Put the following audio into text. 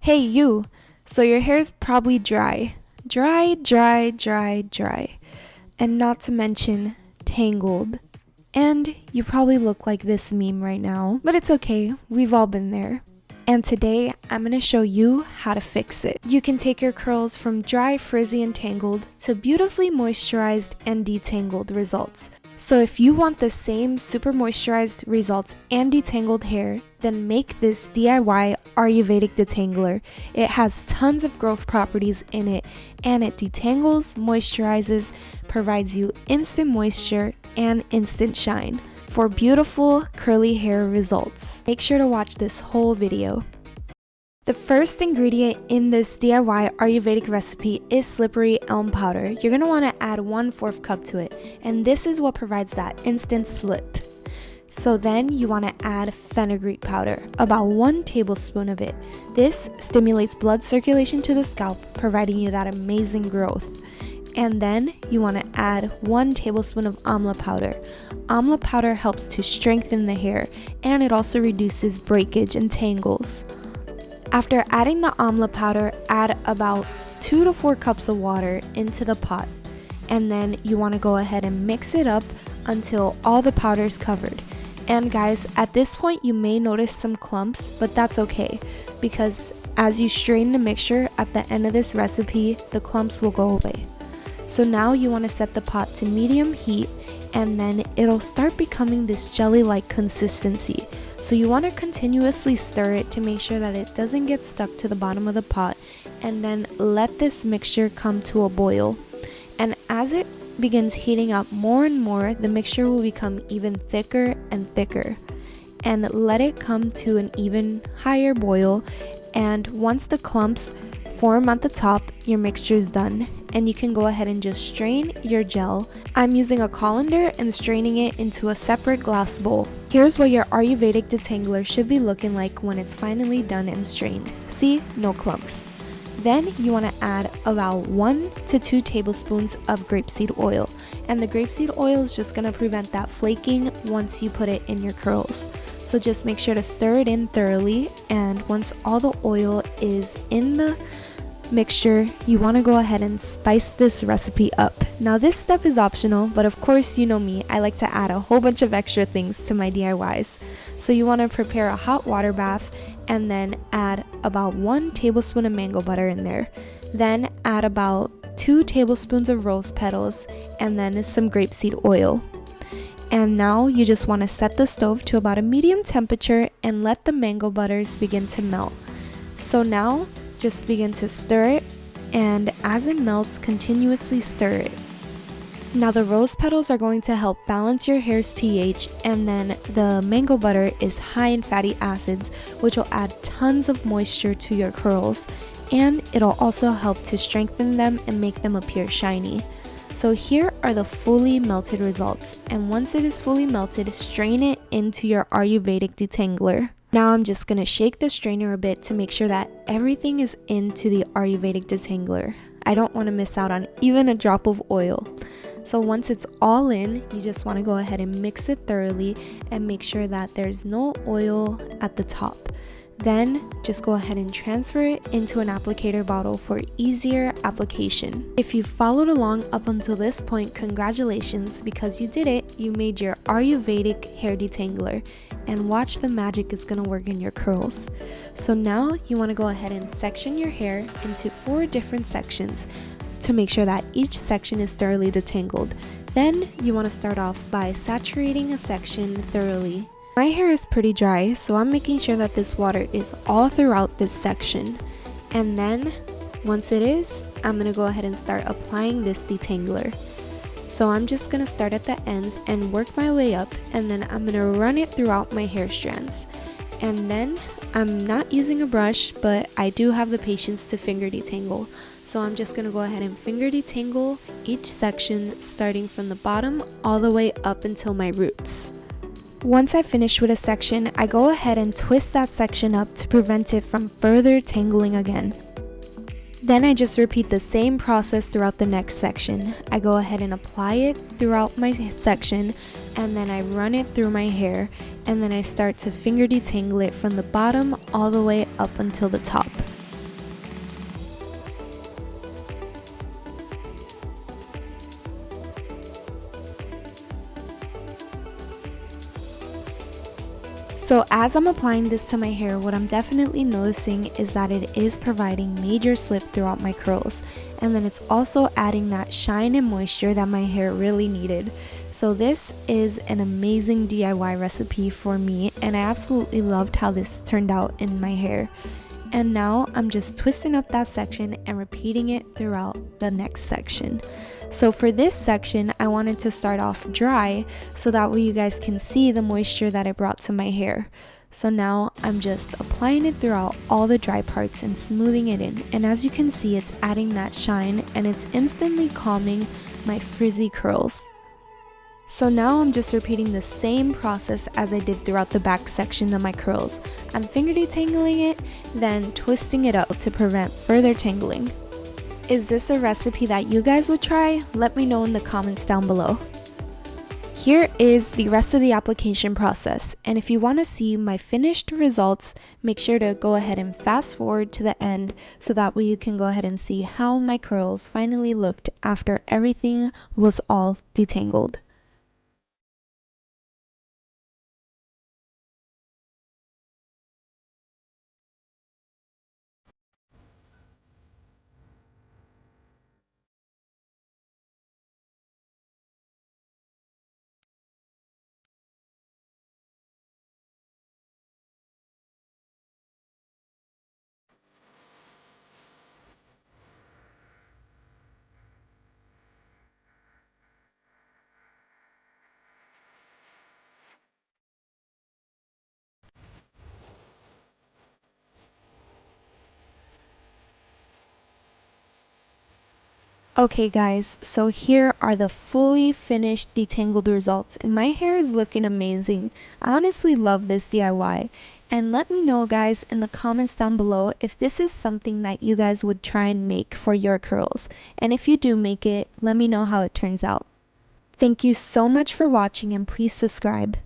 Hey you! So your hair is probably dry. Dry, dry, dry, dry. And not to mention tangled. And you probably look like this meme right now, but it's okay, we've all been there. And today, I'm going to show you how to fix it. You can take your curls from dry, frizzy, and tangled to beautifully moisturized and detangled results. So if you want the same super moisturized results and detangled hair, then make this DIY Ayurvedic detangler. It has tons of growth properties in it, and it detangles, moisturizes, provides you instant moisture and instant shine for beautiful curly hair results. Make sure to watch this whole video. The first ingredient in this DIY Ayurvedic recipe is slippery elm powder. You're going to want to add 1/4 cup to it, and this is what provides that instant slip. So then you want to add fenugreek powder, about 1 tablespoon of it. This stimulates blood circulation to the scalp, providing you that amazing growth. And then you want to add 1 tablespoon of amla powder. Amla powder helps to strengthen the hair, and it also reduces breakage and tangles. After adding the amla powder, add about 2 to 4 cups of water into the pot. And then you want to go ahead and mix it up until all the powder is covered. And guys, at this point you may notice some clumps, but that's okay, because as you strain the mixture at the end of this recipe, the clumps will go away. So now you want to set the pot to medium heat, and then it'll start becoming this jelly-like consistency. So you want to continuously stir it to make sure that it doesn't get stuck to the bottom of the pot, and then let this mixture come to a boil. And as it begins heating up more and more, the mixture will become even thicker and thicker. And let it come to an even higher boil, and once the clumps form at the top, your mixture is done, and you can go ahead and just strain your gel. I'm using a colander and straining it into a separate glass bowl. Here's what your Ayurvedic detangler should be looking like when it's finally done and strained. See? No clumps. Then you want to add about 1 to 2 tablespoons of grapeseed oil, and the grapeseed oil is just going to prevent that flaking once you put it in your curls. So just make sure to stir it in thoroughly, and once all the oil is in the mixture, you want to go ahead and spice this recipe up. Now this step is optional, but of course you know me, I like to add a whole bunch of extra things to my DIYs. So you want to prepare a hot water bath, and then add about 1 tablespoon of mango butter in there. Then add about 2 tablespoons of rose petals, and then some grapeseed oil. And now you just want to set the stove to about a medium temperature and let the mango butters begin to melt. So now just begin to stir it, and as it melts, continuously stir it. Now the rose petals are going to help balance your hair's pH, and then the mango butter is high in fatty acids, which will add tons of moisture to your curls, and it'll also help to strengthen them and make them appear shiny. So here are the fully melted results, and once it is fully melted, strain it into your Ayurvedic detangler. Now I'm just going to shake the strainer a bit to make sure that everything is into the Ayurvedic detangler. I don't want to miss out on even a drop of oil. So once it's all in, you just want to go ahead and mix it thoroughly and make sure that there's no oil at the top. Then just go ahead and transfer it into an applicator bottle for easier application. If you followed along up until this point, congratulations, because you did it. You made your Ayurvedic hair detangler, and watch the magic is gonna work in your curls. So now you want to go ahead and section your hair into 4 different sections to make sure that each section is thoroughly detangled. Then you want to start off by saturating a section thoroughly. My hair is pretty dry, so I'm making sure that this water is all throughout this section. And then once it is, I'm going to go ahead and start applying this detangler. So I'm just going to start at the ends and work my way up, and then I'm going to run it throughout my hair strands. And then I'm not using a brush, but I do have the patience to finger detangle. So I'm just going to go ahead and finger detangle each section, starting from the bottom all the way up until my roots. Once I finish with a section, I go ahead and twist that section up to prevent it from further tangling again. Then I just repeat the same process throughout the next section. I go ahead and apply it throughout my section, and then I run it through my hair, and then I start to finger detangle it from the bottom all the way up until the top. So as I'm applying this to my hair, what I'm definitely noticing is that it is providing major slip throughout my curls. And then it's also adding that shine and moisture that my hair really needed. So this is an amazing DIY recipe for me, and I absolutely loved how this turned out in my hair. And now I'm just twisting up that section and repeating it throughout the next section. So for this section, I wanted to start off dry so that way you guys can see the moisture that I brought to my hair. So now I'm just applying it throughout all the dry parts and smoothing it in. And as you can see, it's adding that shine and it's instantly calming my frizzy curls. So now I'm just repeating the same process as I did throughout the back section of my curls. I'm finger detangling it, then twisting it up to prevent further tangling. Is this a recipe that you guys would try? Let me know in the comments down below. Here is the rest of the application process, and if you want to see my finished results, make sure to go ahead and fast forward to the end so that way you can go ahead and see how my curls finally looked after everything was all detangled. Okay guys, so here are the fully finished detangled results, and my hair is looking amazing. I honestly love this DIY. And let me know guys in the comments down below if this is something that you guys would try and make for your curls. And if you do make it, let me know how it turns out. Thank you so much for watching and please subscribe.